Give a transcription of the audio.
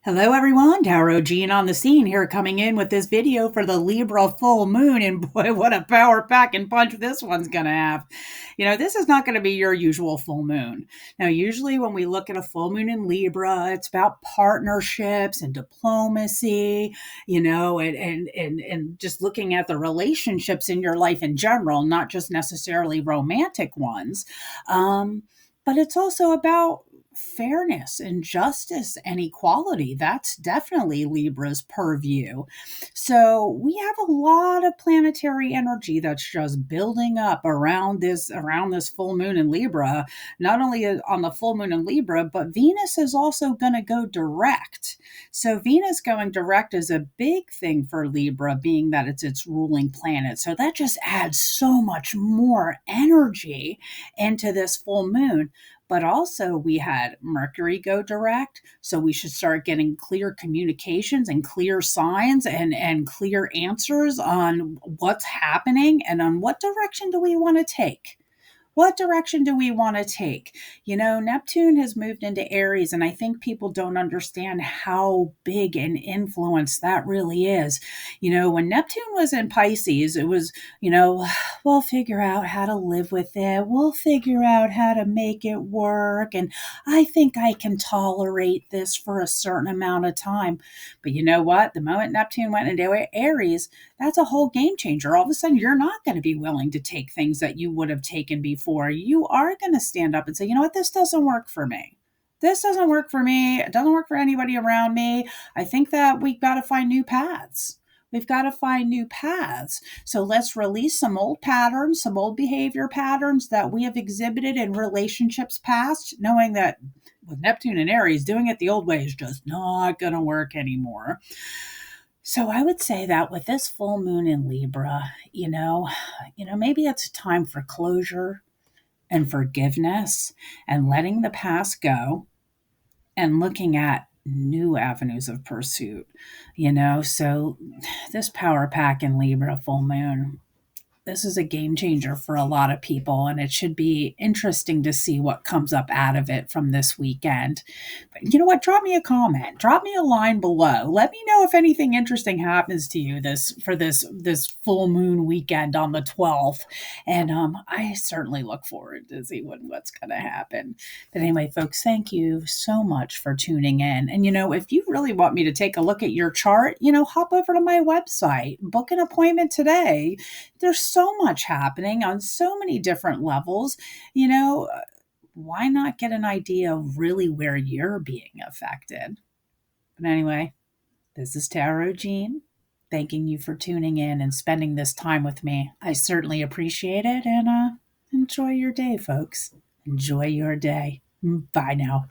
Hello everyone, Tarot Jean on the scene here coming in with this video for the Libra full moon, and boy, what a power pack and punch this one's gonna have. This is not gonna be your usual full moon. Now, usually when we look at a full moon in Libra, it's about partnerships and diplomacy, and just looking at the relationships in your life in general, not just necessarily romantic ones. But it's also about fairness and justice and equality. That's definitely Libra's purview. So we have a lot of planetary energy that's just building up around this full moon in Libra. Not only on the full moon in Libra, but Venus is also going to go direct. So Venus going direct is a big thing for Libra, being that it's its ruling planet. So that just adds so much more energy into this full moon. But also, we had Mercury go direct. So we should start getting clear communications and clear signs and clear answers on what's happening and on what direction do we want to take. What direction do we want to take? Neptune has moved into Aries, and I think people don't understand how big an influence that really is. When Neptune was in Pisces, it was, we'll figure out how to live with it. We'll figure out how to make it work. And I think I can tolerate this for a certain amount of time. But you know what? The moment Neptune went into Aries, that's a whole game changer. All of a sudden, you're not going to be willing to take things that you would have taken before. You are going to stand up and say, you know what, this doesn't work for me. This doesn't work for me. It doesn't work for anybody around me. I think that we've got to find new paths. We've got to find new paths. So let's release some old patterns, some old behavior patterns that we have exhibited in relationships past, knowing that with Neptune and Aries, doing it the old way is just not going to work anymore. So I would say that with this full moon in Libra, maybe it's time for closure and forgiveness and letting the past go and looking at new avenues of pursuit. So this power pack in Libra full moon, this is a game changer for a lot of people, and it should be interesting to see what comes up out of it from this weekend. But you know what? Drop me a comment. Drop me a line below. Let me know if anything interesting happens to you this full moon weekend on the 12th. And I certainly look forward to see what's going to happen. But anyway, folks, thank you so much for tuning in. And if you really want me to take a look at your chart, hop over to my website, book an appointment today. There's so much happening on so many different levels. Why not get an idea of really where you're being affected? But anyway, this is Tarot Jean, thanking you for tuning in and spending this time with me. I certainly appreciate it, and enjoy your day, folks. Enjoy your day. Bye now.